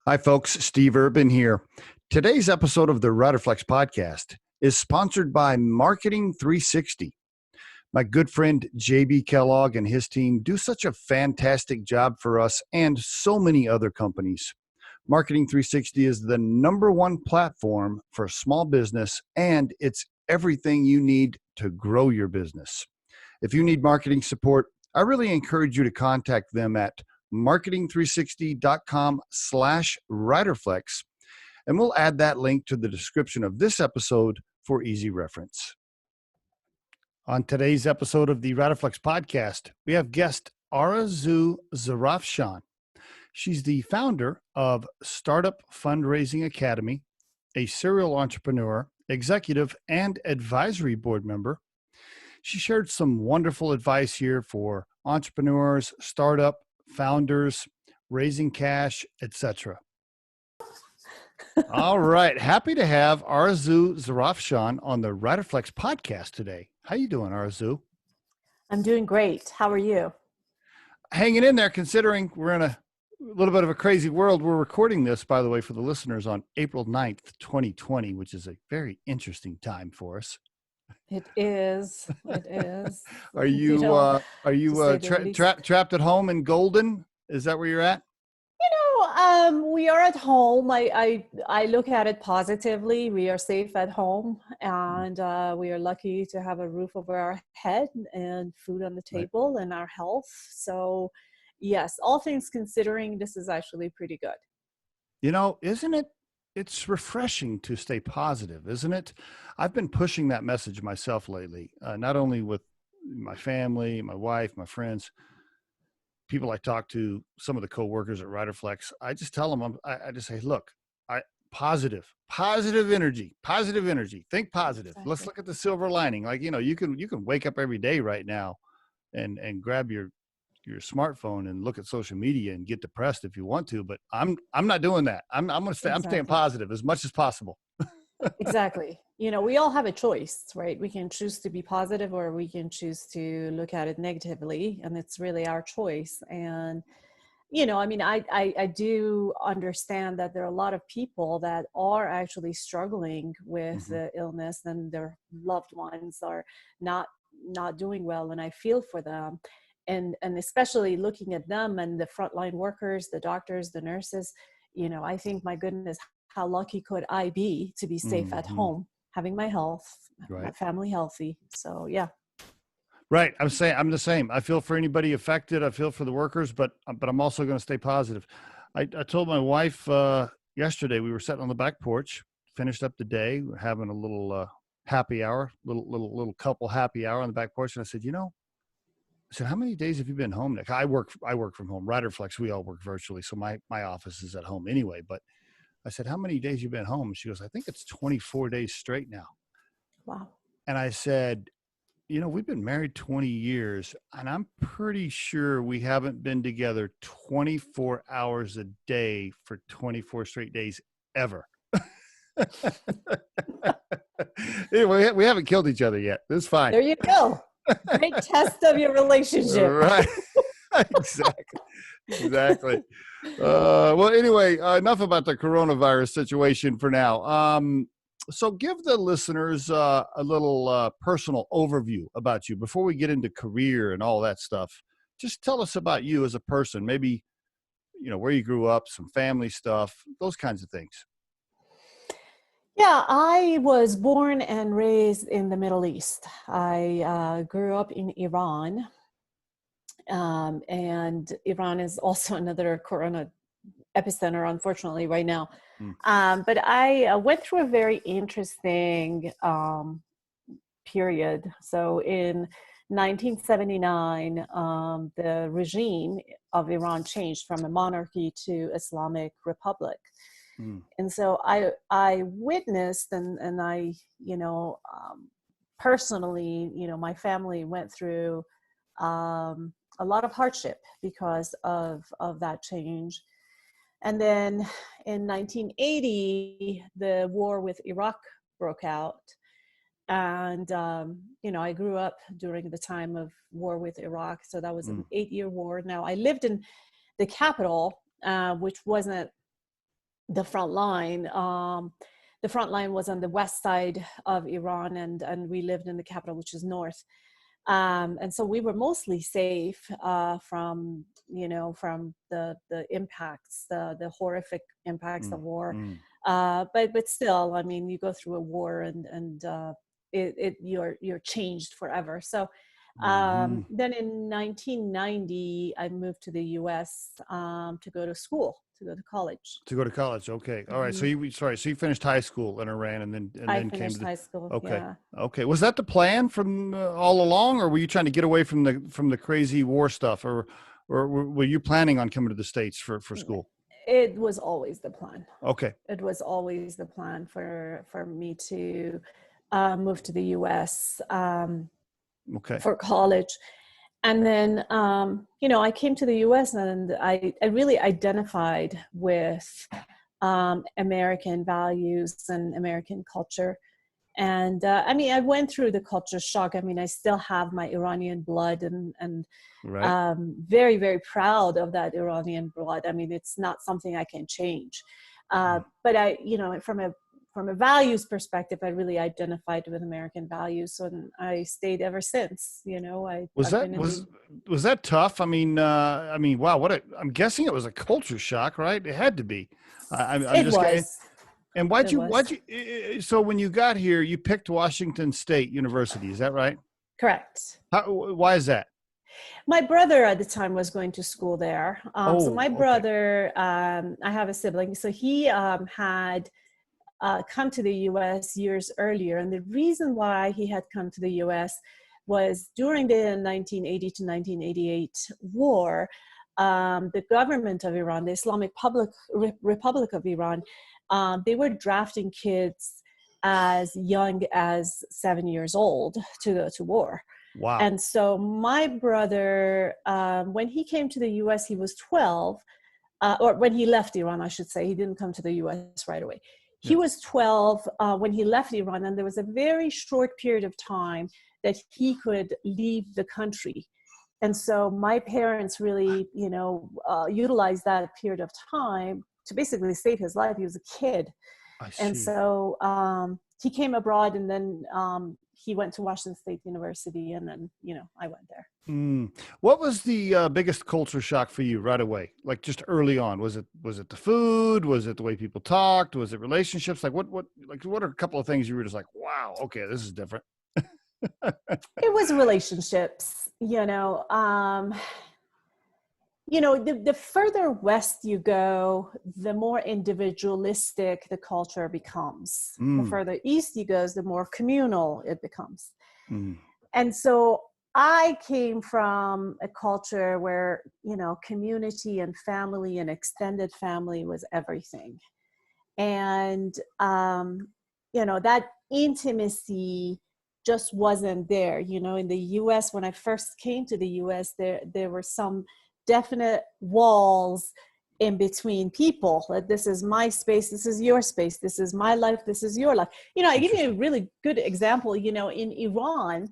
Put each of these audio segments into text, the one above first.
Hi, folks. Steve Urban here. Today's episode of the Riderflex podcast is sponsored by Marketing 360. My good friend JB Kellogg and his team do such a fantastic job for us and so many other companies. Marketing 360 is the number one platform for small business, and it's everything you need to grow your business. If you need marketing support, I really encourage you to contact them at marketing360.com/Riderflex, and we'll add that link to the description of this episode for easy reference. On today's episode of the Riderflex podcast, we have guest Arezou Zarafshan. She's the founder of Startup Fundraising Academy, a serial entrepreneur, executive, and advisory board member. She shared some wonderful advice here for entrepreneurs, startup founders, raising cash, etc. All right. Happy to have Arezou Zarafshan on the Riderflex podcast today. How you doing, Arezou? I'm doing great. How are you? Hanging in there, considering we're in a little bit of a crazy world. We're recording this, by the way, for the listeners on April 9th, 2020, which is a very interesting time for us. It is. It is. Are you trapped at home in Golden? Is that where you're at? We are at home. I look at it positively. We are safe at home, and we are lucky to have a roof over our head and food on the table and our health. So, yes, all things considering, this is actually pretty good. You know, isn't it? It's refreshing to stay positive, isn't it? I've been pushing that message myself lately, not only with my family, my wife, my friends, people I talk to, some of the coworkers at Riderflex. I just tell them, I just say, look, positive energy, think positive. Exactly. Let's look at the silver lining. Like, you know, you can wake up every day right now and grab your smartphone and look at social media and get depressed if you want to, but I'm not doing that. I'm staying positive as much as possible. Exactly. You know, we all have a choice, right? We can choose to be positive or we can choose to look at it negatively, and it's really our choice. And, you know, I mean, I do understand that there are a lot of people that are actually struggling with the illness, and their loved ones are not doing well, and I feel for them. And especially looking at them and the frontline workers, the doctors, the nurses, you know, I think, my goodness, how lucky could I be to be safe at home, having my health, my family healthy. So, yeah. Right. I'm the same. I feel for anybody affected. I feel for the workers, but I'm also going to stay positive. I told my wife yesterday, we were sitting on the back porch, finished up the day, we're having a little happy hour, little couple happy hour on the back porch. And I said, how many days have you been home, Nick? I work from home. Riderflex, we all work virtually. So my office is at home anyway. But I said, how many days you been home? And she goes, I think it's 24 days straight now. Wow. And I said, we've been married 20 years, and I'm pretty sure we haven't been together 24 hours a day for 24 straight days ever. Anyway, we haven't killed each other yet. It's fine. There you go. Great test of your relationship. Right. Exactly. Well, anyway, enough about the coronavirus situation for now. So give the listeners a little personal overview about you before we get into career and all that stuff. Just tell us about you as a person, maybe, where you grew up, some family stuff, those kinds of things. Yeah, I was born and raised in the Middle East. I grew up in Iran. And Iran is also another corona epicenter, unfortunately, right now. But I went through a very interesting period. So in 1979, the regime of Iran changed from a monarchy to Islamic Republic. And so I witnessed and I, personally, my family went through a lot of hardship because of that change. And then in 1980, the war with Iraq broke out. And, I grew up during the time of war with Iraq. So that was an 8-year war. Now, I lived in the capital, which wasn't the front line. The front line was on the west side of Iran, and we lived in the capital, which is north. And so we were mostly safe from, from the impacts, the horrific impacts of war. But still, I mean, you go through a war, and you're changed forever. So then in 1990, I moved to the U.S. To go to school, to go to college. To go to college. Okay. All right. So you finished high school in Iran, and then I came finished to high school. Okay. Yeah. Okay. Was that the plan from all along, or were you trying to get away from the crazy war stuff, or were you planning on coming to the States for school? It was always the plan. Okay. It was always the plan for me to move to the U.S. For college. And then, I came to the U.S. and I really identified with American values and American culture. And I went through the culture shock. I mean, I still have my Iranian blood, and right. Very, very proud of that Iranian blood. I mean, it's not something I can change. But I, from a values perspective, I really identified with American values, and I stayed ever since. Was that tough? I mean, wow! I'm guessing it was a culture shock, right? It had to be. It was. And why'd you? So when you got here, you picked Washington State University. Is that right? Correct. Why is that? My brother at the time was going to school there. So my brother, I have a sibling. So he had come to the U.S. years earlier. And the reason why he had come to the U.S. was during the 1980 to 1988 war, the government of Iran, the Islamic Republic of Iran, they were drafting kids as young as 7 years old to go to war. Wow. And so my brother, when he came to the U.S., he was 12, or when he left Iran, I should say. He didn't come to the U.S. right away. He was 12 when he left Iran, and there was a very short period of time that he could leave the country. And so my parents really, utilized that period of time to basically save his life. He was a kid. And so he came abroad, and then he went to Washington State University, and then, I went there. What was the biggest culture shock for you right away? Like just early on, was it the food? Was it the way people talked? Was it relationships? Like what are a couple of things you were just like, wow, okay, this is different? It was relationships, the further west you go, the more individualistic the culture becomes. The further east you go, the more communal it becomes. And so I came from a culture where, community and family and extended family was everything. And, that intimacy just wasn't there. In the US, when I first came to the US, there were some definite walls in between people. Like, this is my space, this is your space, this is my life, this is your life. I give you a really good example. In Iran,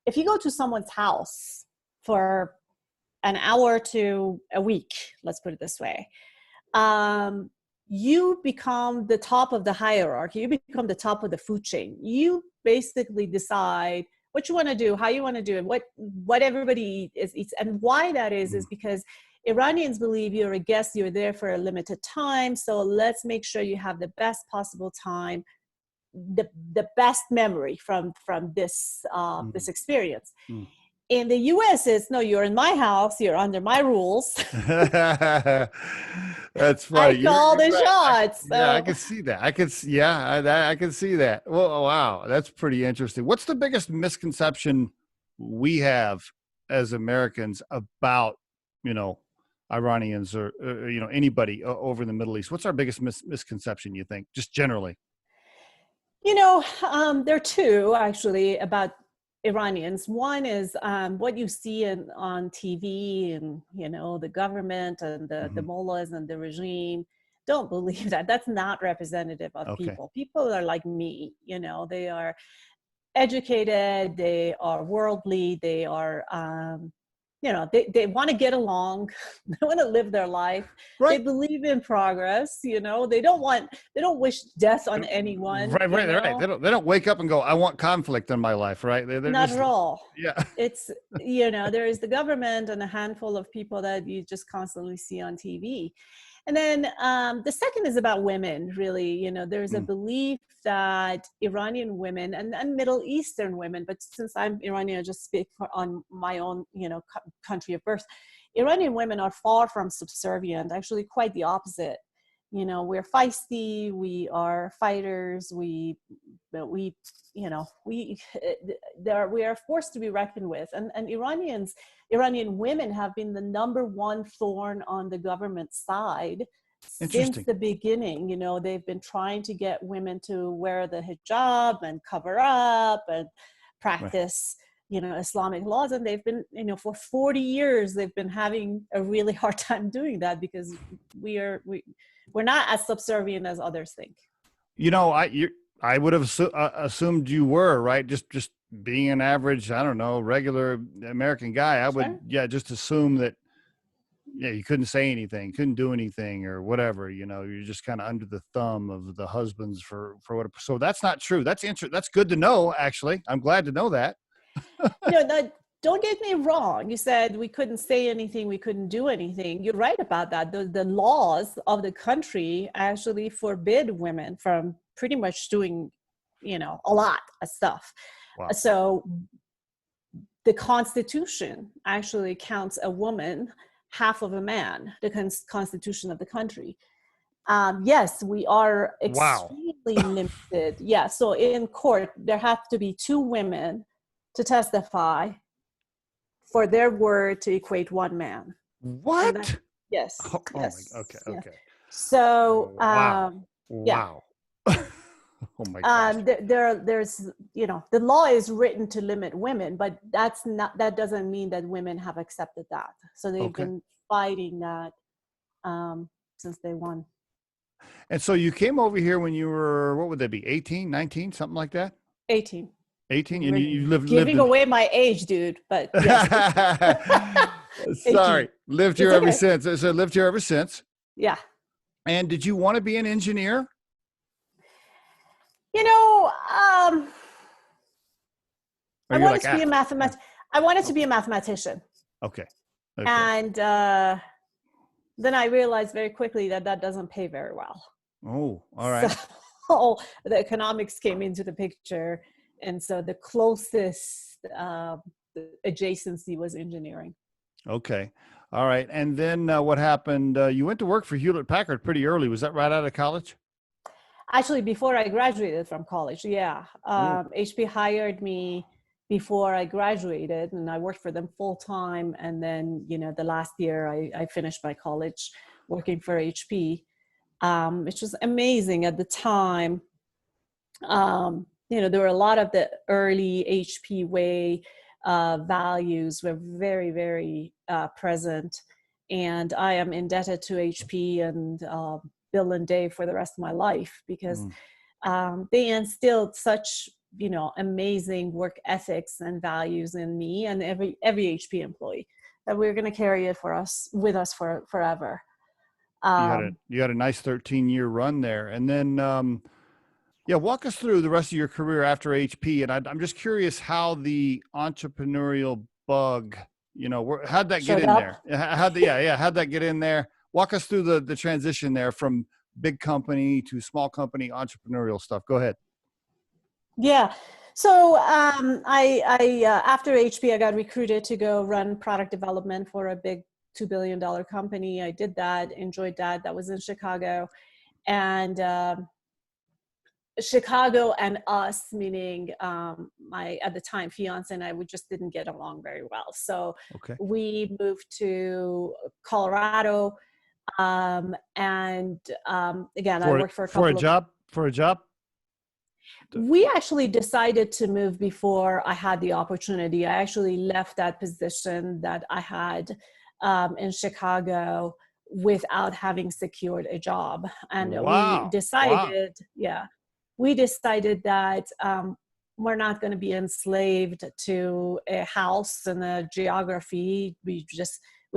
if you go to someone's house for an hour to a week, let's put it this way, you become the top of the hierarchy. You become the top of the food chain. You basically decide what you want to do, how you want to do it, what everybody eats. And why that is because Iranians believe you're a guest, you're there for a limited time. So let's make sure you have the best possible time, the best memory from this this experience. In the US, it's no, you're in my house, you're under my rules. That's funny. I call the shots. So. Yeah, I can see that. I can see that. Well, wow, that's pretty interesting. What's the biggest misconception we have as Americans about, Iranians or anybody over in the Middle East? What's our biggest misconception, you think, just generally? There are two actually about Iranians. One is what you see on TV and, the government and the mullahs and the regime. Don't believe that. That's not representative of people. People are like me, they are educated, they are worldly, they are they want to get along. They want to live their life. They Right. believe in progress. They don't wish death on anyone. Right. They don't wake up and go, I want conflict in my life, right? They're Not just, at all. yeah. It's, there is the government and a handful of people that you just constantly see on TV. And then the second is about women, really. There's a belief that Iranian women and Middle Eastern women, but since I'm Iranian, I just speak on my own, country of birth. Iranian women are far from subservient, actually quite the opposite. We're feisty, we are fighters, we are forced to be reckoned with. And Iranian women have been the number one thorn on the government side since the beginning. They've been trying to get women to wear the hijab and cover up and practice, Islamic laws. And they've been, for 40 years, they've been having a really hard time doing that because we're not as subservient as others think. I would have assumed you were, right? Just being an average, I don't know, regular American guy. I would, just assume that, you couldn't say anything, couldn't do anything or whatever, you're just kind of under the thumb of the husbands for what. So that's not true. That's interesting. That's good to know, actually. I'm glad to know that. Don't get me wrong. You said we couldn't say anything, we couldn't do anything. You're right about that. The laws of the country actually forbid women from pretty much doing, a lot of stuff. Wow. So the Constitution actually counts a woman half of a man, the Constitution of the country. Yes, we are extremely limited. Yeah. So in court, there have to be 2 women to testify for their word to equate 1 man. What? Yes. Oh, yes. Okay. Yeah. So, wow. Yeah. Oh my gosh. There's, the law is written to limit women, but that doesn't mean that women have accepted that. So they've been fighting that since they won. And so you came over here when you were, what would that be? 18, 19, something like that? 18. 18, and you lived giving away my age, dude. But yes. Sorry, lived here ever since. So lived here ever since. Yeah. And did you want to be an engineer? I wanted to be a I wanted to be a mathematician. Okay. And then I realized very quickly that doesn't pay very well. Oh, all right. So the economics came into the picture. And so the closest adjacency was engineering. Okay. All right. And then what happened? You went to work for HewlettPackard pretty early. Was that right out of college? Actually, before I graduated from college, yeah. HP hired me before I graduated, and I worked for them full time. And then, the last year I finished my college working for HP, which was amazing at the time. There were a lot of the early HP way values were very, very present. And I am indebted to HP and Bill and Dave for the rest of my life because they instilled such, amazing work ethics and values in me and every HP employee that we're going to carry it with us forever. You had a nice 13-year run there. And then, walk us through the rest of your career after HP. And I'm just curious how the entrepreneurial bug, how'd that get in there? How'd that get in there? Walk us through the transition there from big company to small company entrepreneurial stuff. Go ahead. Yeah. So I after HP, I got recruited to go run product development for a big $2 billion company. I did that, enjoyed that. That was in Chicago. And Chicago and us, meaning my, at the time, fiance and I, we just didn't get along very well. So we moved to Colorado. And again, I worked for a job. We actually decided to move before I had the opportunity. I actually left that position that I had in Chicago without having secured a job. And we decided, we decided that we're not going to be enslaved to a house and a geography. We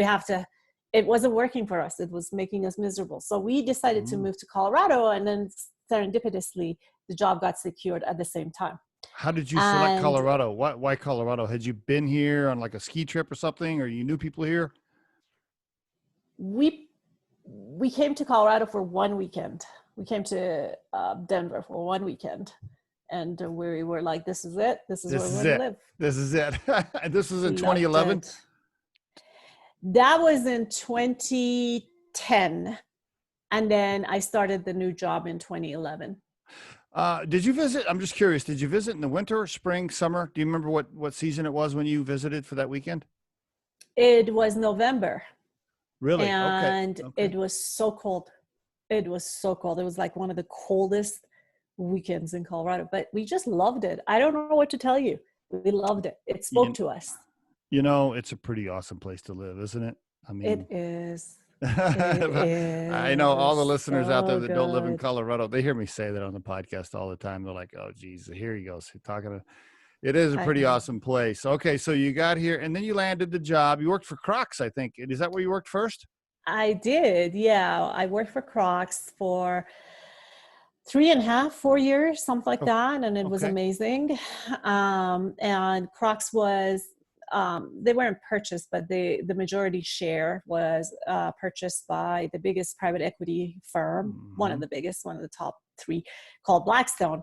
have to, it wasn't working for us. It was making us miserable. So we decided to move to Colorado, and then serendipitously, the job got secured at the same time. How did you select Colorado? Why Colorado? Had you been here on like a ski trip or something, or you knew people here? We came to Colorado for one weekend. We came to Denver for one weekend, and we were like, "This is it. This is where we're going to live. This is it." And this was in 2011. That was in 2010, and then I started the new job in 2011. Did you visit? I'm just curious. Did you visit in the winter, spring, summer? Do you remember what season it was when you visited for that weekend? It was November. Really? And okay. It was so cold. It was so cold. It was like one of the coldest weekends in Colorado, but we just loved it. I don't know what to tell you. We loved it. It spoke to us. You know, it's a pretty awesome place to live, isn't it? I mean, it is. It is. I know all the listeners out there that so don't live in good. Colorado, they hear me say that on the podcast all the time. They're like, "Oh, geez, here he goes. He's talking to." It is a pretty awesome place. Okay, so you got here, and then you landed the job. You worked for Crocs, I think. Is that where you worked first? I did. Yeah, I worked for Crocs for 3.5, 4 years, something like that, and it was amazing. And Crocs was. They weren't purchased, but the majority share was purchased by the biggest private equity firm, one of the biggest, one of the top 3, called Blackstone.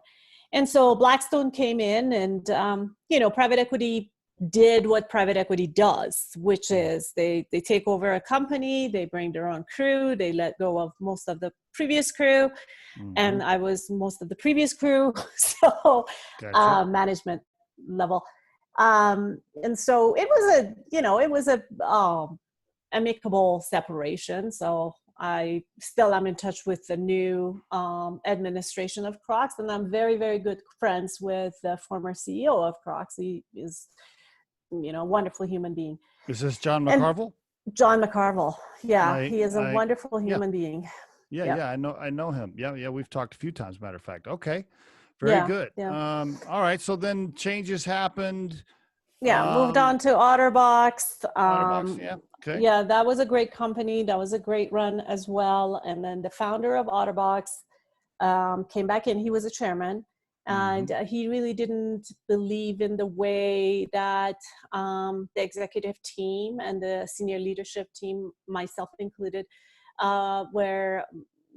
And so Blackstone came in, and private equity did what private equity does, which is they take over a company, they bring their own crew, they let go of most of the previous crew, and I was most of the previous crew, so management level. And so it was a amicable separation. So I still am in touch with the new administration of Crocs, and I'm very, very good friends with the former CEO of Crocs. He is, a wonderful human being. Is this John McCarville? John McCarville. Yeah, he is a wonderful human being. Yeah, I know him. Yeah, we've talked a few times, matter of fact. Okay. Very good. Yeah. All right. So then changes happened. Moved on to OtterBox. OtterBox, yeah. Okay. Yeah, that was a great company. That was a great run as well. And then the founder of OtterBox came back in. He was a chairman, and he really didn't believe in the way that the executive team and the senior leadership team, myself included, were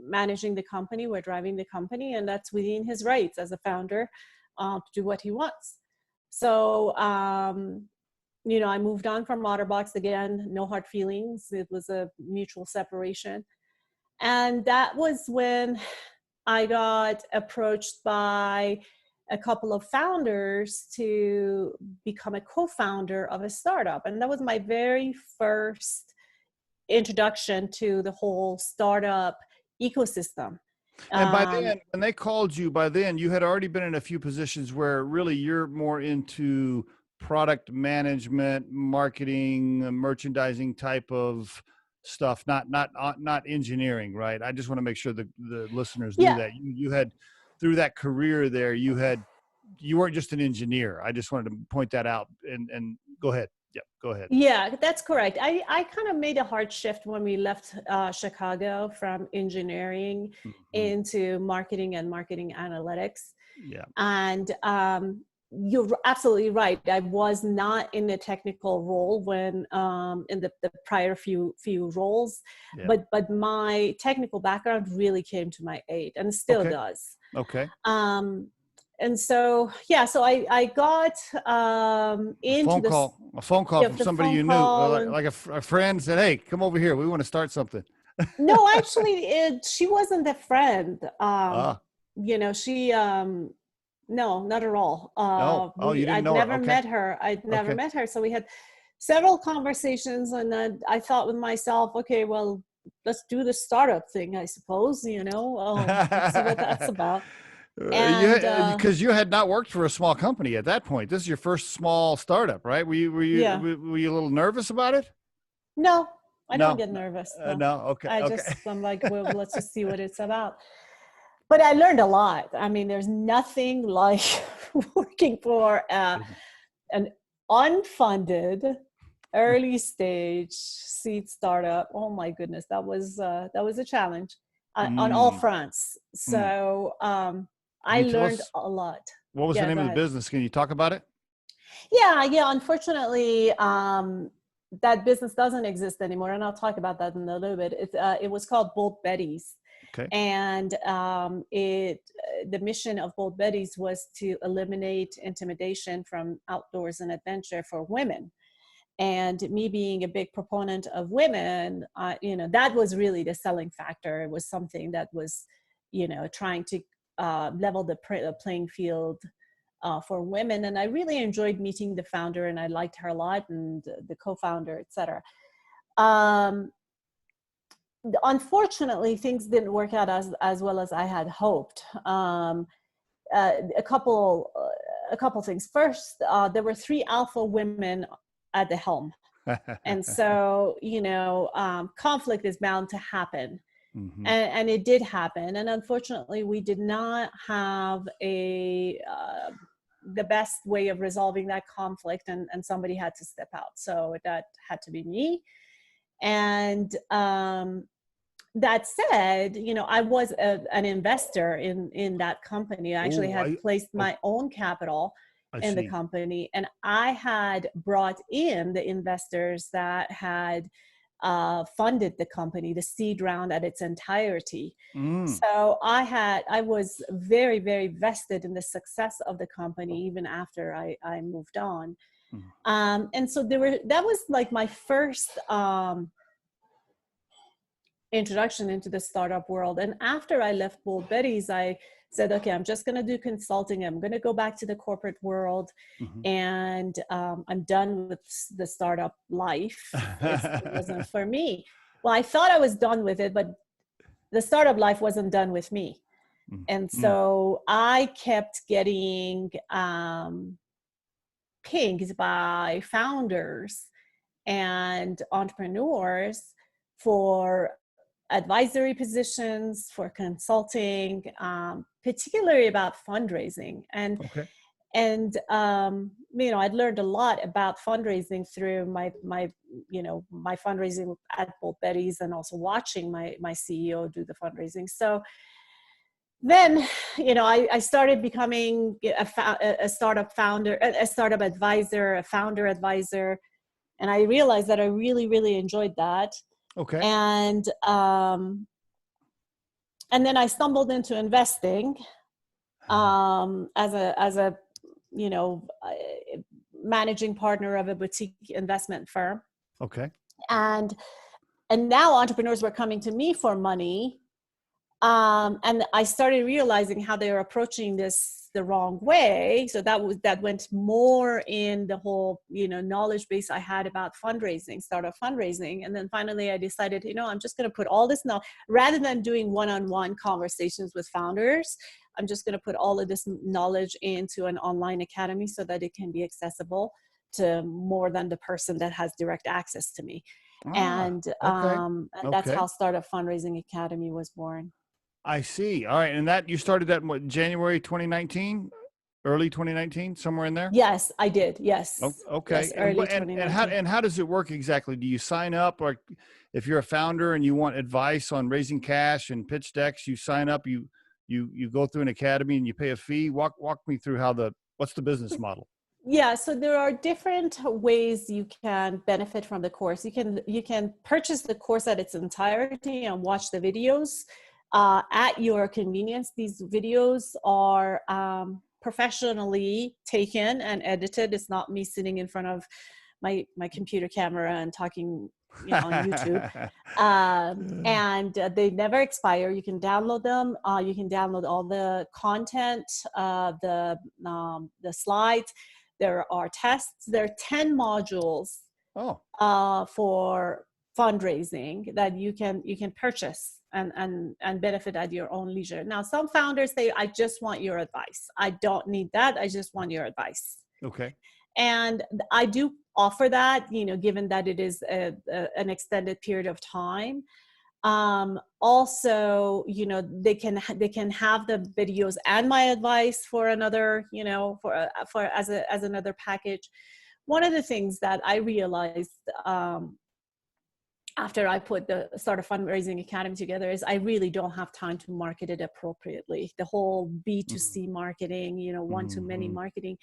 managing the company, were driving the company, and that's within his rights as a founder to do what he wants. So, I moved on from OtterBox again, no hard feelings. It was a mutual separation. And that was when I got approached by a couple of founders to become a co-founder of a startup. And that was my very first introduction to the whole startup ecosystem. And by then, when they called you, by then you had already been in a few positions where really you're more into product management, marketing, merchandising type of stuff, not engineering, right? I just want to make sure the listeners knew that you had, through that career there, you weren't just an engineer. I just wanted to point that out, and go ahead. Yep, go ahead. Yeah, that's correct. I kind of made a hard shift when we left Chicago from engineering into marketing and marketing analytics. Yeah. And you're absolutely right. I was not in a technical role when in the prior few roles, but my technical background really came to my aid, and still does. Okay. And so, so I got into a phone call from somebody you knew, like a friend said, "Hey, come over here. We want to start something." No, actually, she wasn't a friend. She, no, not at all. You didn't know her. I'd never met her. I'd never met her. So we had several conversations, and then I thought with myself, okay, well, let's do the startup thing, I suppose, let's see what that's about. Because you had not worked for a small company at that point. This is your first small startup, right? Were you a little nervous about it? No, I don't get nervous. No, okay. I'm like, well, let's just see what it's about. But I learned a lot. I mean, there's nothing like working for an unfunded early stage seed startup. Oh my goodness, that was a challenge on all fronts. So Can I you tell learned us a lot. what was the Yeah, name go of the ahead. business? Can you talk about it? Yeah. Unfortunately, that business doesn't exist anymore, and I'll talk about that in a little bit. It was called Bold Betties, Okay. and the mission of Bold Betties was to eliminate intimidation from outdoors and adventure for women. And me being a big proponent of women, that was really the selling factor. It was something that was, trying to level the playing field for women. And I really enjoyed meeting the founder, and I liked her a lot, and the co-founder, etc. Unfortunately, things didn't work out as well as I had hoped. A couple things. First, there were 3 alpha women at the helm. And so, conflict is bound to happen. Mm-hmm. And it did happen. And unfortunately, we did not have the best way of resolving that conflict, and somebody had to step out. So that had to be me. And that said, I was an investor in that company. I actually had placed my own capital in the company, and I had brought in the investors that had funded the company, the seed round at its entirety. So I was very, very vested in the success of the company even after I moved on. And so that was like my first introduction into the startup world. And after I left Bold Betties, I said, okay, I'm just going to do consulting. I'm going to go back to the corporate world. And I'm done with the startup life. It wasn't for me. Well, I thought I was done with it, but the startup life wasn't done with me. And so I kept getting pinged by founders and entrepreneurs for advisory positions, for consulting, particularly about fundraising. And I'd learned a lot about fundraising through my fundraising at Bold Betties, and also watching my CEO do the fundraising. So then, I started becoming a startup founder, a startup advisor, a founder advisor. And I realized that I really, really enjoyed that. Okay. And then I stumbled into investing as a managing partner of a boutique investment firm. Okay. And now entrepreneurs were coming to me for money. And I started realizing how they were approaching this the wrong way. So that went more in the whole, knowledge base I had about fundraising, startup fundraising. And then finally I decided, I'm just going to put all this now, rather than doing one-on-one conversations with founders, I'm just going to put all of this knowledge into an online academy so that it can be accessible to more than the person that has direct access to me. And that's how Startup Fundraising Academy was born. I see. All right. And that you started that in January 2019, early 2019, somewhere in there? Yes, I did. Yes. Okay. Yes, early 2019. And how does it work exactly? Do you sign up, or if you're a founder and you want advice on raising cash and pitch decks, you sign up, you go through an academy and you pay a fee? Walk me through what's the business model? Yeah, so there are different ways you can benefit from the course. You can purchase the course at its entirety and watch the videos at your convenience. These videos are professionally taken and edited. It's not me sitting in front of my computer camera and talking on YouTube. And they never expire. You can download them. You can download all the content, the slides. There are tests. There are 10 modules for fundraising that you can purchase and benefit at your own leisure. Now, some founders say, I just want your advice. I don't need that. I just want your advice. Okay. And I do offer that, given that it is an extended period of time. Also, they can have the videos and my advice for another, for as another package. One of the things that I realized after I put the Startup Fundraising Academy together is I really don't have time to market it appropriately. The whole B2C marketing, one-to-many marketing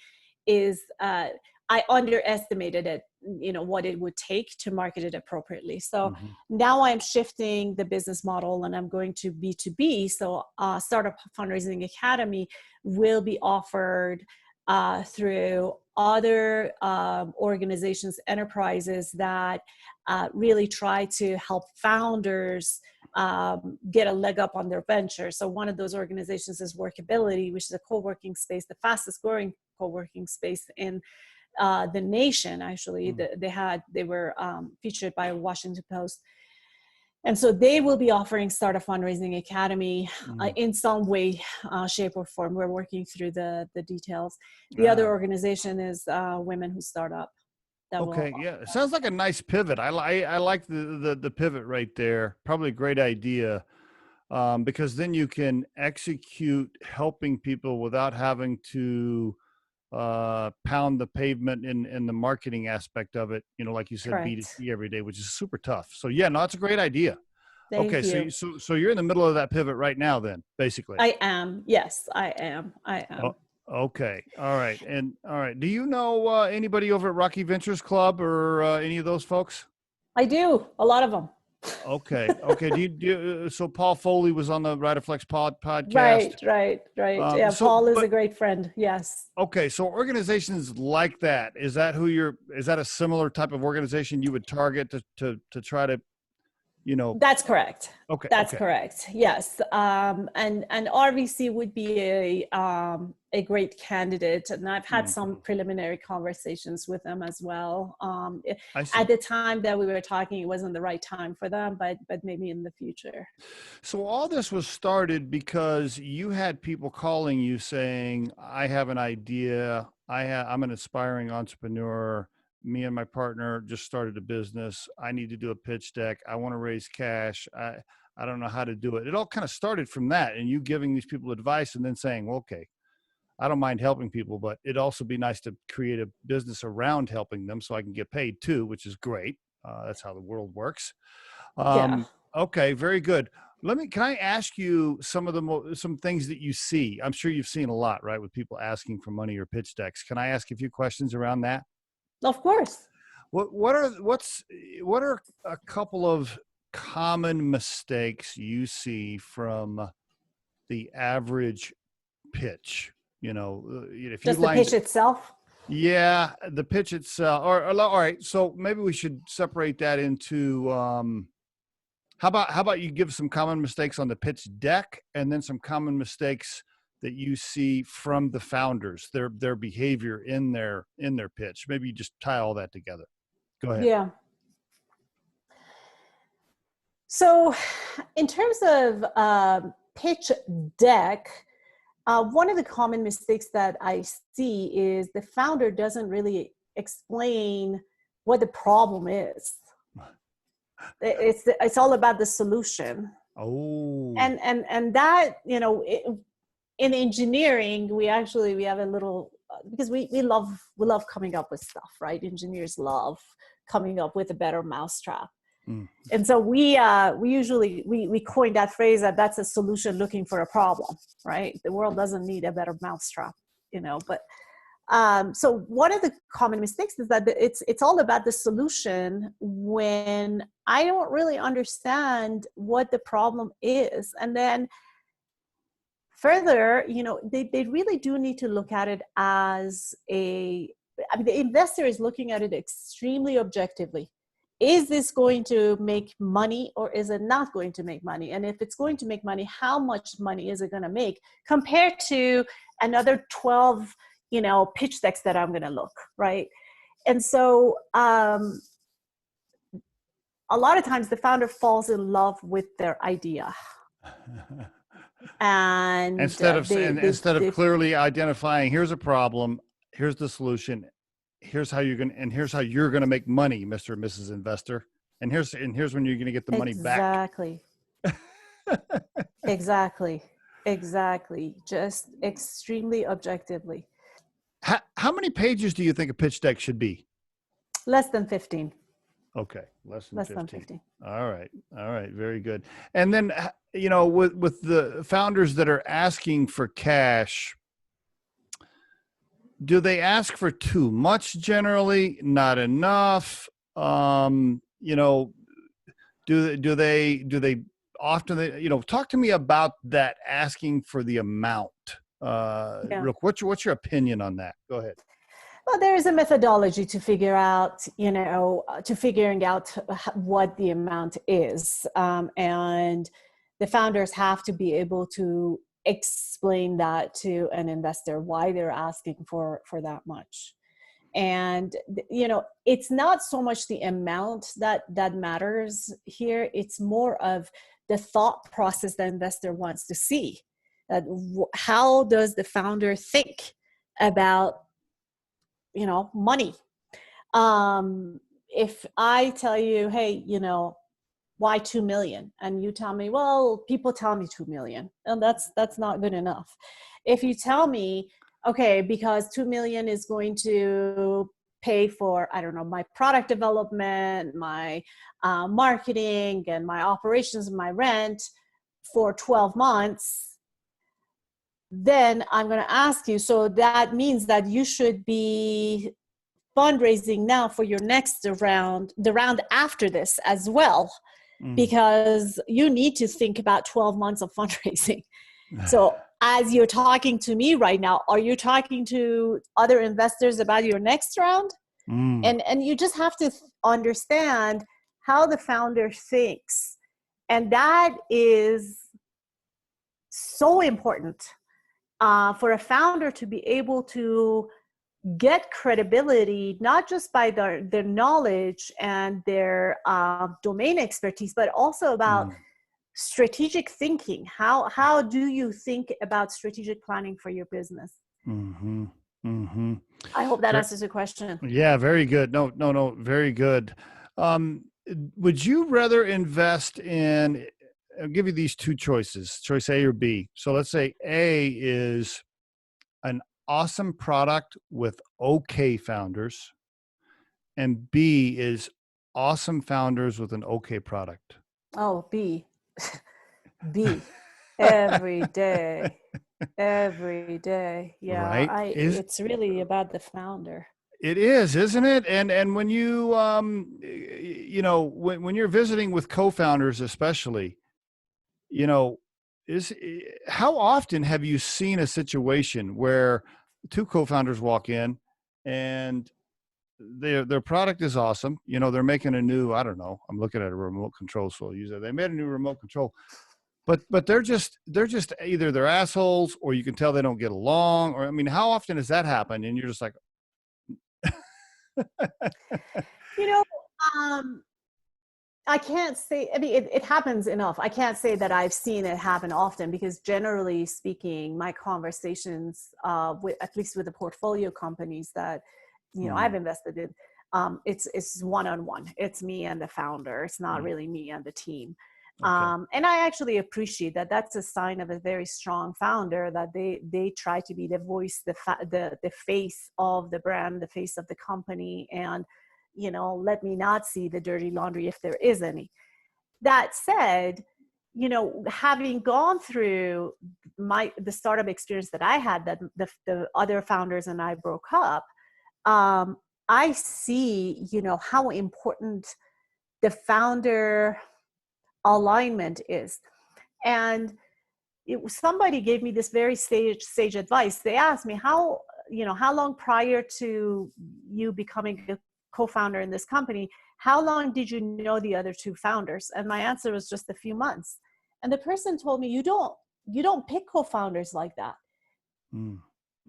is, I underestimated it, what it would take to market it appropriately. So now I'm shifting the business model and I'm going to B2B. So Startup Fundraising Academy will be offered through other organizations, enterprises that really try to help founders get a leg up on their venture. So one of those organizations is Workability, which is a co-working space, the fastest growing co-working space in the nation. Actually, they were featured by Washington Post. And so they will be offering Startup Fundraising Academy in some way, shape, or form. We're working through the details. The other organization is Women Who Start Up. Okay, yeah, it sounds like a nice pivot. I like the pivot right there. Probably a great idea, because then you can execute helping people without having to pound the pavement in the marketing aspect of it, like you said, Correct. B2C every day, which is super tough. So yeah, no, that's a great idea. Thank you. So you're in the middle of that pivot right now then, basically. I am. Yes, I am. Oh, okay. All right. And all right. Do you know anybody over at Rocky Ventures Club or any of those folks? I do. A lot of them. Okay. Okay. So Paul Foley was on the Riderflex podcast. Right. Yeah. Paul is a great friend. Yes. Okay. So organizations like that, is that a similar type of organization you would target to try to, That's correct. Okay. That's correct. Yes. And RVC would be a great candidate. And I've had some preliminary conversations with them as well. At the time that we were talking, it wasn't the right time for them, but maybe in the future. So all this was started because you had people calling you saying, I have an idea. I'm an aspiring entrepreneur. Me and my partner just started a business. I need to do a pitch deck. I want to raise cash. I don't know how to do it. It all kind of started from that, and you giving these people advice and then saying, well, okay, I don't mind helping people, but it'd also be nice to create a business around helping them so I can get paid too, which is great. That's how the world works. Yeah. Okay, very good. Can I ask you some things that you see? I'm sure you've seen a lot, right? With people asking for money or pitch decks. Can I ask a few questions around that? Of course. What are a couple of common mistakes you see from the average pitch? If just the pitch itself. Yeah, the pitch itself. Or all right. So maybe we should separate that into. How about you give some common mistakes on the pitch deck, and then some common mistakes that you see from the founders, their behavior in their pitch. Maybe you just tie all that together. Go ahead. Yeah. So in terms of pitch deck, one of the common mistakes that I see is the founder doesn't really explain what the problem is. It's all about the solution. Oh. And that, in engineering, we have a little, because we love coming up with stuff, right? Engineers love coming up with a better mousetrap. And so we coined that phrase that's a solution looking for a problem, right? The world doesn't need a better mousetrap, but so one of the common mistakes is that it's all about the solution when I don't really understand what the problem is. And then further, they really do need to look at it as the investor is looking at it extremely objectively. Is this going to make money or is it not going to make money? And if it's going to make money, how much money is it going to make compared to another 12, pitch decks that I'm going to look, right? And so a lot of times the founder falls in love with their idea. And instead of clearly identifying, here's a problem, here's the solution, here's how you're going to make money, Mr. and Mrs. Investor, and here's when you're going to get the money back. Exactly. Exactly. Just extremely objectively. How many pages do you think a pitch deck should be? Less than 15. Okay, less than Less than 15. 15. All right. All right, very good. And then with the founders that are asking for cash, do they ask for too much generally, not enough? Do they often, talk to me about that asking for the amount. Yeah. Real, what's your opinion on that? Go ahead. Well, there is a methodology to figure out, to figuring out what the amount is. And the founders have to be able to explain that to an investor, why they're asking for that much. And, it's not so much the amount that matters here. It's more of the thought process the investor wants to see. How does the founder think about money? If I tell you, hey, why 2 million? And you tell me, well, people tell me 2 million, and that's not good enough. If you tell me, okay, because 2 million is going to pay for, I don't know, my product development, my marketing, and my operations, and my rent for 12 months, then I'm going to ask you, so that means that you should be fundraising now for your next round, the round after this as well, because you need to think about 12 months of fundraising. So as you're talking to me right now, are you talking to other investors about your next round? And you just have to understand how the founder thinks. And that is so important for a founder to be able to get credibility, not just by their knowledge and their domain expertise, but also about strategic thinking. How do you think about strategic planning for your business? I hope that answers the question. Yeah, very good. No, very good. Would you rather invest in, I'll give you these two choices, choice A or B. So let's say A is an awesome product with okay founders, and B is awesome founders with an okay product. Oh, B. B. Every day. Every day. Yeah, Right? it's really about the founder. It is, isn't it? And when you when you're visiting with co-founders, especially, is how often have you seen a situation where two co-founders walk in and their product is awesome. They're making a new, I don't know, I'm looking at a remote control, so they made a new remote control, but they're just either they're assholes, or you can tell they don't get along, or I mean, how often does that happen? And you're just like, You know, I can't say, I mean, it happens enough. I can't say that I've seen it happen often, because generally speaking, my conversations, at least with the portfolio companies that, I've invested in, it's one-on-one. It's me and the founder. It's not really me and the team. Okay. And I actually appreciate that. That's a sign of a very strong founder, that they try to be the voice, the face of the brand, the face of the company, and let me not see the dirty laundry if there is any. That said, having gone through the startup experience that I had, that the other founders and I broke up, I see, how important the founder alignment is. And somebody gave me this very sage advice. They asked me, how long prior to you becoming a co-founder in this company, how long did you know the other two founders? And my answer was just a few months. And the person told me, you don't pick co-founders like that.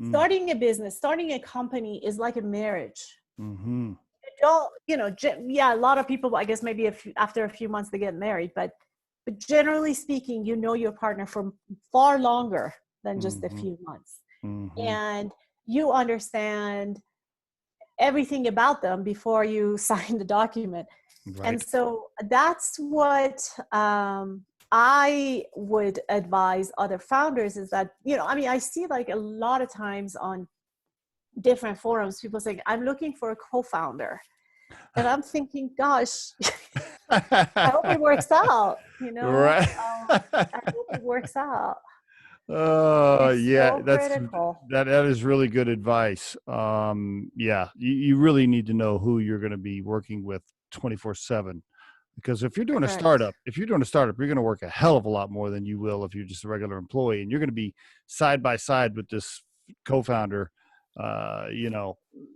Starting a business, starting a company is like a marriage. You don't, a lot of people, I guess maybe after a few months they get married, but generally speaking, your partner for far longer than just a few months. And you understand everything about them before you sign the document. Right. And so that's what I would advise other founders is that, I see like a lot of times on different forums, people saying, I'm looking for a co-founder. And I'm thinking, gosh, I hope it works out, Right. I hope it works out. Oh, It's yeah, so critical. that is really good advice. Yeah, you really need to know who you're going to be working with 24/7, because if you're doing Correct. you're going to work a hell of a lot more than you will if you're just a regular employee, and you're going to be side by side with this co-founder.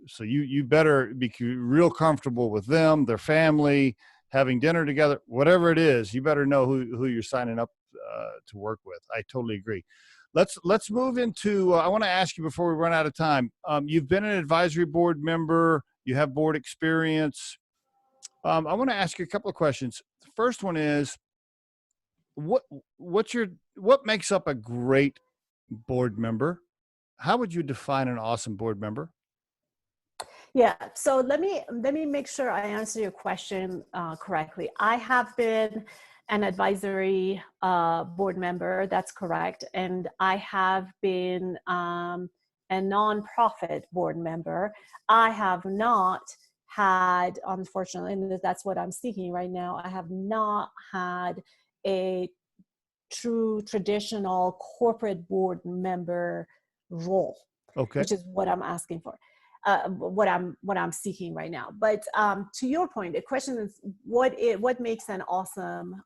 So you better be real comfortable with them, their family, having dinner together, whatever it is. You better know who you're signing up to work with. I totally agree. Let's move into. I want to ask you before we run out of time. You've been an advisory board member. You have board experience. I want to ask you a couple of questions. The first one is, what makes up a great board member? How would you define an awesome board member? Yeah. So let me make sure I answer your question correctly. I have been an advisory board member. That's correct, and I have been a nonprofit board member. I have not had, unfortunately, and that's what I'm seeking right now. I have not had a true traditional corporate board member role, Okay. which is what I'm asking for, what I'm seeking right now. But to your point, the question is, what makes an awesome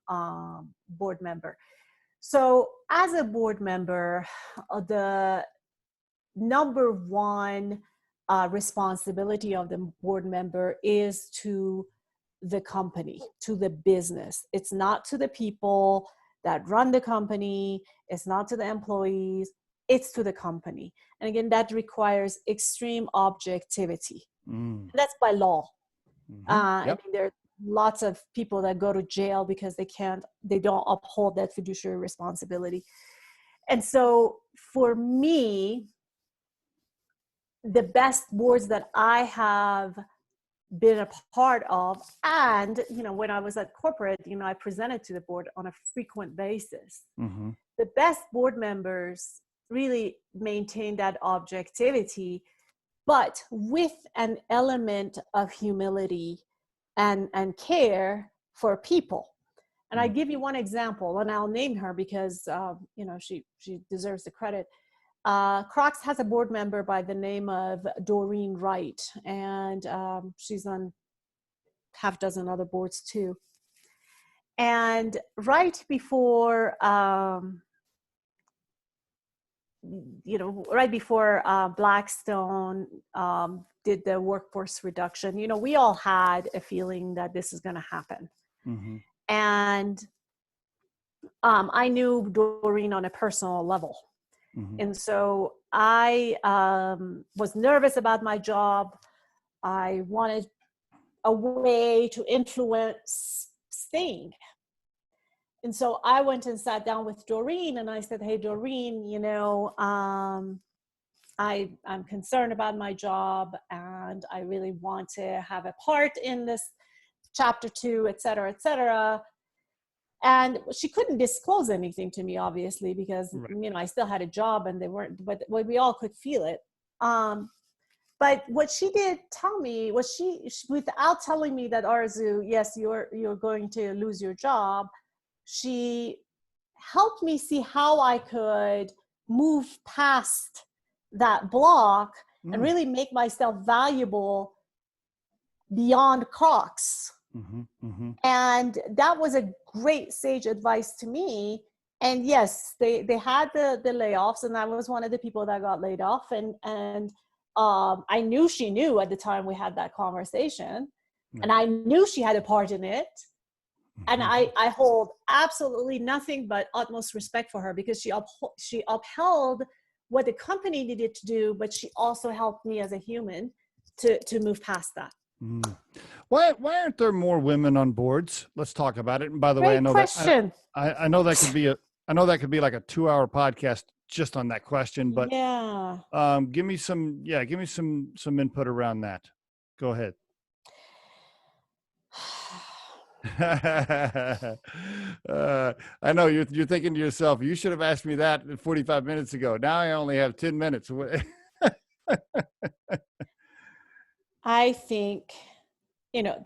board member? So as a board member, the number one responsibility of the board member is to the company, to the business. It's not to the people that run the company. It's not to the employees. It's to the company. And again, that requires extreme objectivity. Mm. That's by law. Mm-hmm. Yep. There are lots of people that go to jail because they don't uphold that fiduciary responsibility. And so for me, the best boards that I have been a part of, and when I was at corporate, I presented to the board on a frequent basis. Mm-hmm. The best board members really maintain that objectivity, but with an element of humility and care for people. And I give you one example, and I'll name her because she deserves the credit. Crocs has a board member by the name of Doreen Wright, and she's on half dozen other boards too. And right before Blackstone did the workforce reduction, we all had a feeling that this is going to happen. Mm-hmm. And I knew Doreen on a personal level. Mm-hmm. And so I was nervous about my job. I wanted a way to influence staying. And so I went and sat down with Doreen and I said, hey, Doreen, I'm concerned about my job and I really want to have a part in this chapter 2, et cetera, et cetera. And she couldn't disclose anything to me, obviously, because, right, I still had a job and they weren't, but we all could feel it. But what she did tell me was she without telling me that, Arezou, yes, you're going to lose your job, she helped me see how I could move past that block and really make myself valuable beyond Crocs. Mm-hmm, mm-hmm. And that was a great sage advice to me. And yes, they had the layoffs, and I was one of the people that got laid off. And I knew she knew at the time we had that conversation, and I knew she had a part in it. And I hold absolutely nothing but utmost respect for her because she upheld what the company needed to do, but she also helped me as a human to move past that. Mm. Why aren't there more women on boards? Let's talk about it. And by the way, I know question. I know that could be like a 2-hour podcast just on that question, but yeah. Give me some input around that. Go ahead. I know you're thinking to yourself, you should have asked me that 45 minutes ago. Now I only have 10 minutes. I think,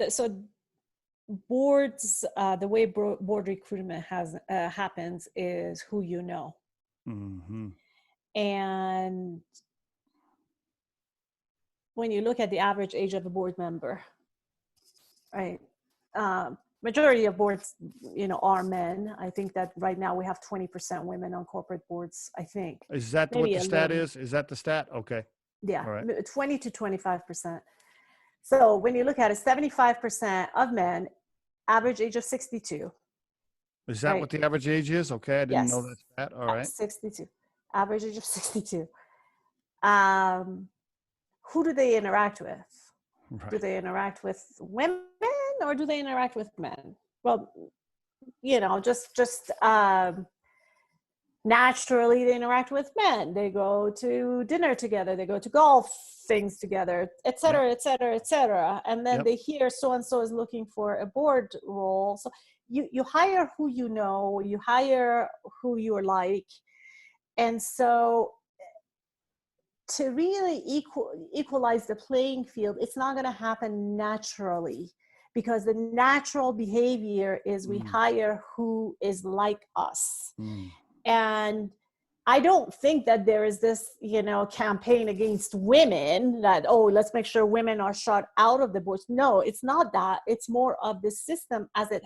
so boards, the way board recruitment happens is who you know. Mm-hmm. And when you look at the average age of a board member, right? Majority of boards, are men. I think that right now we have 20% women on corporate boards, I think. Is that what Maybe the a stat little. is? Is that the stat? Okay. Yeah, All right. 20 to 25%. So when you look at it, 75% of men, average age of 62. Is that Right? what the average age is? Okay. I didn't know Yes, that stat. All right. 62. Average age of 62. Who do they interact with? Right. Do they interact with women or do they interact with men? Well, just naturally they interact with men. They go to dinner together, they go to golf things together, et cetera, et cetera, et cetera. And then they hear so-and-so is looking for a board role. So you hire who you know, you hire who you're like. And so to really equalize the playing field, it's not going to happen naturally, because the natural behavior is we hire who is like us. And I don't think that there is this, campaign against women that, oh, let's make sure women are shut out of the boards. No, it's not that. It's more of the system as it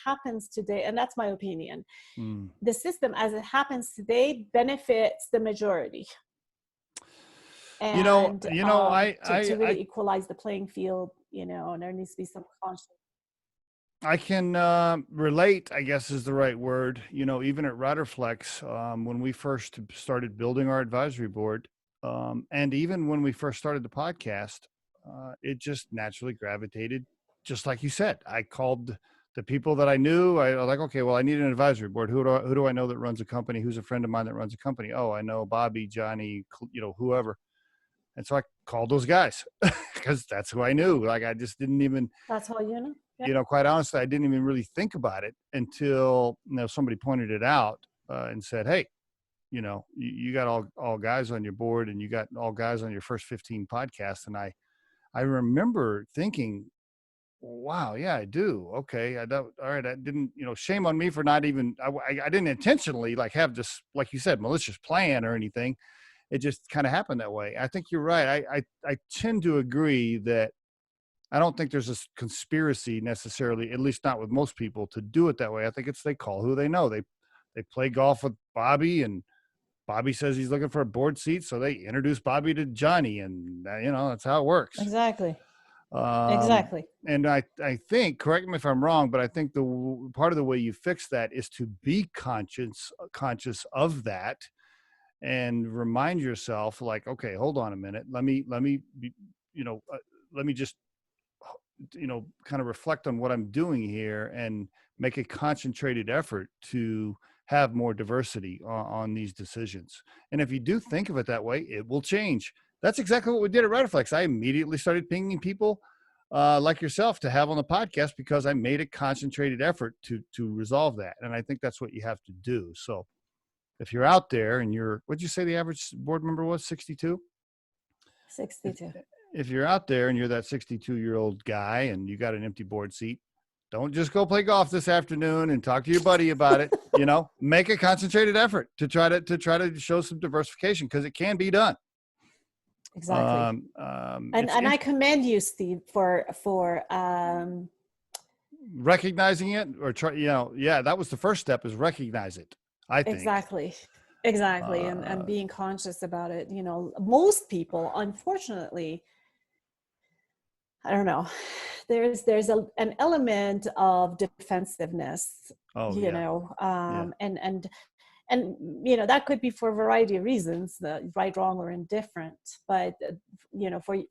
happens today. And that's my opinion. The system as it happens today benefits the majority. And, to really equalize the playing field, and there needs to be some conscious. I can relate, I guess is the right word. Even at Riderflex, when we first started building our advisory board, and even when we first started the podcast, it just naturally gravitated, just like you said. I called the people that I knew. I was like, okay, well, I need an advisory board. Who do I know that runs a company? Who's a friend of mine that runs a company? Oh, I know Bobby, Johnny, whoever. And so I called those guys because that's who I knew. Like, I just didn't even. That's how you know. Yeah. Quite honestly, I didn't even really think about it until somebody pointed it out and said, "Hey, you got all guys on your board, and you got all guys on your first 15 podcasts." And I remember thinking, "Wow, yeah, I do. Okay, all right. I didn't, shame on me for not even. I didn't intentionally have this, like you said, malicious plan or anything. It just kind of happened that way." I think you're right. I tend to agree that. I don't think there's a conspiracy necessarily, at least not with most people, to do it that way. I think it's they call who they know. They play golf with Bobby, and Bobby says he's looking for a board seat, so they introduce Bobby to Johnny, and that's how it works. Exactly. Exactly. And I think, correct me if I'm wrong, but I think the part of the way you fix that is to be conscious of that, and remind yourself, like, okay, hold on a minute, let me just kind of reflect on what I'm doing here and make a concentrated effort to have more diversity on these decisions. And if you do think of it that way, it will change. That's exactly what we did at Riderflex. I immediately started pinging people like yourself to have on the podcast because I made a concentrated effort to resolve that. And I think that's what you have to do. So if you're out there and what'd you say the average board member was, 62? 62. If you're out there and you're that 62-year-old guy and you got an empty board seat, don't just go play golf this afternoon and talk to your buddy about it. Make a concentrated effort to try to show some diversification, because it can be done. Exactly. And I commend you, Steve, for recognizing it, or that was the first step, is recognize it. I think exactly, and being conscious about it. Most people, unfortunately, I don't know, there's an element of defensiveness, and that could be for a variety of reasons, right, wrong, or indifferent. But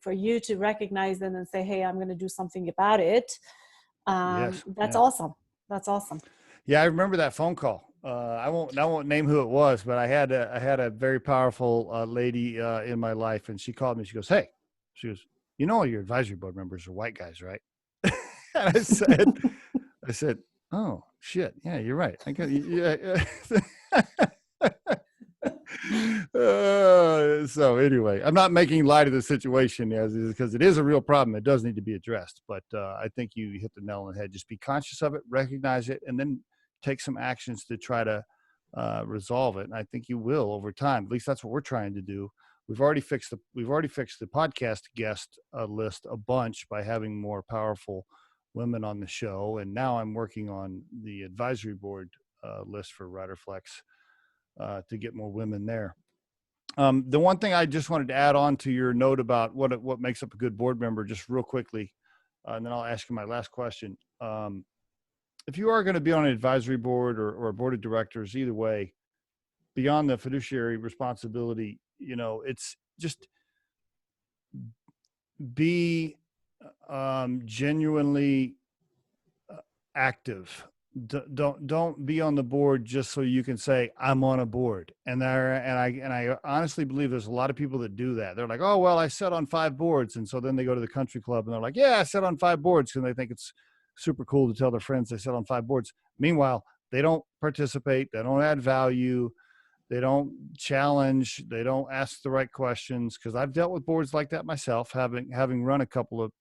for you to recognize them and say, hey, I'm going to do something about it, that's awesome. That's awesome. Yeah, I remember that phone call. I won't name who it was, but I had a very powerful lady in my life, and she called me. She goes, "Hey," she goes, "All your advisory board members are white guys, right?" And I said, oh shit. Yeah, you're right. I got yeah. So anyway, I'm not making light of the situation because it is a real problem. It does need to be addressed, but I think you hit the nail on the head. Just be conscious of it, recognize it, and then take some actions to try to resolve it. And I think you will over time. At least that's what we're trying to do. We've already fixed the podcast guest list a bunch by having more powerful women on the show, and now I'm working on the advisory board list for Riderflex to get more women there. The one thing I just wanted to add on to your note about what makes up a good board member, just real quickly, and then I'll ask you my last question. If you are going to be on an advisory board or a board of directors, either way, beyond the fiduciary responsibility, it's just be genuinely active. Don't be on the board just so you can say I'm on a board. And I honestly believe there's a lot of people that do that. They're like, oh well, I sat on 5 boards, and so then they go to the country club and they're like, yeah, I sat on 5 boards, and they think it's super cool to tell their friends they sat on 5 boards. Meanwhile, they don't participate, they don't add value, they don't challenge, they don't ask the right questions. Because I've dealt with boards like that myself, having run a couple of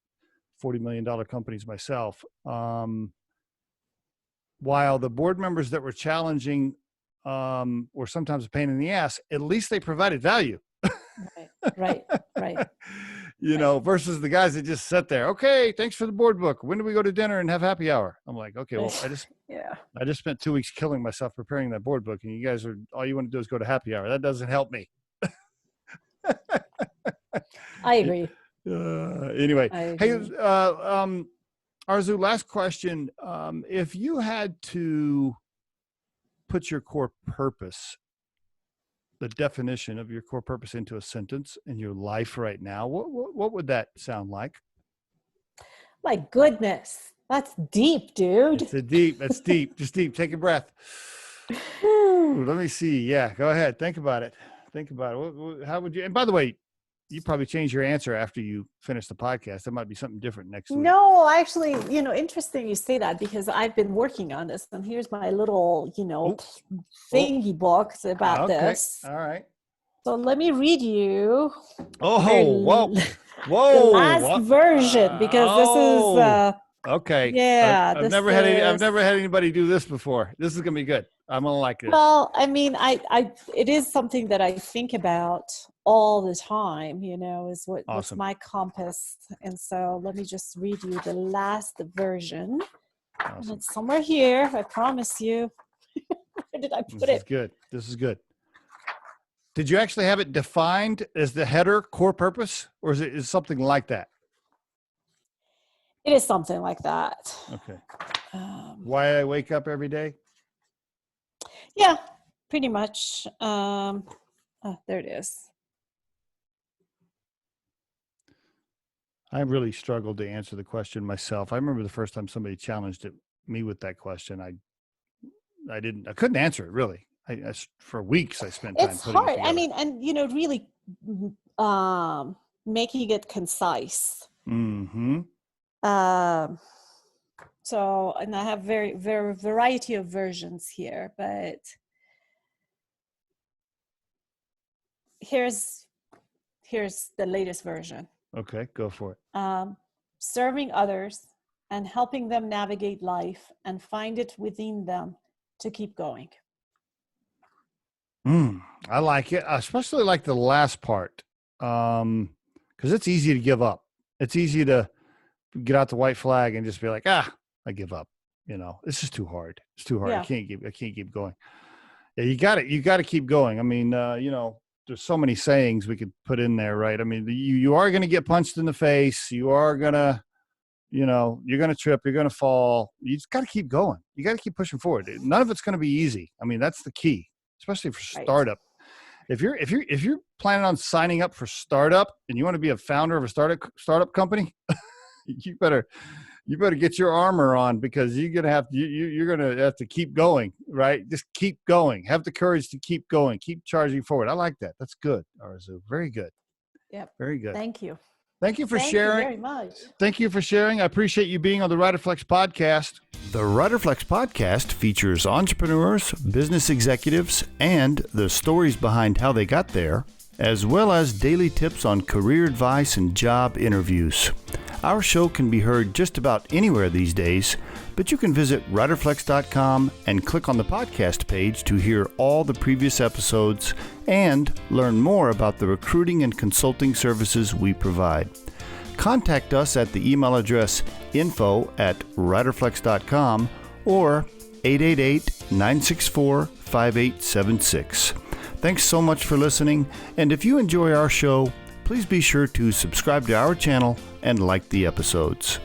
$40 million companies myself. While the board members that were challenging were sometimes a pain in the ass, at least they provided value. Right. Versus the guys that just sit there. Okay, thanks for the board book. When do we go to dinner and have happy hour? I'm like, okay, well, I just spent 2 weeks killing myself preparing that board book, and you guys all you want to do is go to happy hour. That doesn't help me. I agree. Anyway, hey, Arezou, last question. If you had to put your core purpose, the definition of your core purpose into a sentence in your life right now, what would that sound like? My goodness, that's deep, dude. That's deep. Just deep. Take a breath. Ooh, let me see. Yeah, go ahead. Think about it. How would you, and by the way, you probably change your answer after you finish the podcast. There might be something different next week. No, actually, interesting you say that, because I've been working on this, and here's my little, thingy books about this. All right. So let me read you. Whoa. The last version, because this is okay. Yeah. I've never had anybody do this before. This is gonna be good. I'm gonna like this. Well, I mean, it is something that I think about all the time, is what's Awesome. my compass. And so let me just read you the last version. Awesome. And it's somewhere here, I promise you. Where did I put it? This is good. Did you actually have it defined as the header core purpose, or is it something like that? It is something like that. Okay. Why I wake up every day? Yeah, pretty much. There it is. I really struggled to answer the question myself. I remember the first time somebody challenged me with that question. I couldn't answer it really. For weeks I spent time. It's hard. I mean, and really making it concise. Mm-hmm. So, and I have very variety of versions here, but here's the latest version. Okay, go for it. Serving others and helping them navigate life and find it within them to keep going. I like it. I especially like the last part, because it's easy to give up. It's easy to get out the white flag and just be like, I give up. It's just too hard. It's too hard. Yeah. I can't keep going. Yeah, you got to keep going. I mean, there's so many sayings we could put in there, right? I mean, you are going to get punched in the face. You are going to, you're going to trip. You're going to fall. You just got to keep going. You got to keep pushing forward. None of it's going to be easy. I mean, that's the key, especially for startup. If you're planning on signing up for startup and you want to be a founder of a startup company, you better get your armor on, because you're gonna have to keep going, right? Just keep going. Have the courage to keep going. Keep charging forward. I like that. That's good, Arezou. Very good. Yep. Very good. Thank you. Thank you for sharing. Thank you very much. Thank you for sharing. I appreciate you being on the Riderflex podcast. The Riderflex podcast features entrepreneurs, business executives, and the stories behind how they got there, as well as daily tips on career advice and job interviews. Our show can be heard just about anywhere these days, but you can visit riderflex.com and click on the podcast page to hear all the previous episodes and learn more about the recruiting and consulting services we provide. Contact us at the email address info@riderflex.com or 888-964-5876. Thanks so much for listening, and if you enjoy our show, please be sure to subscribe to our channel and like the episodes.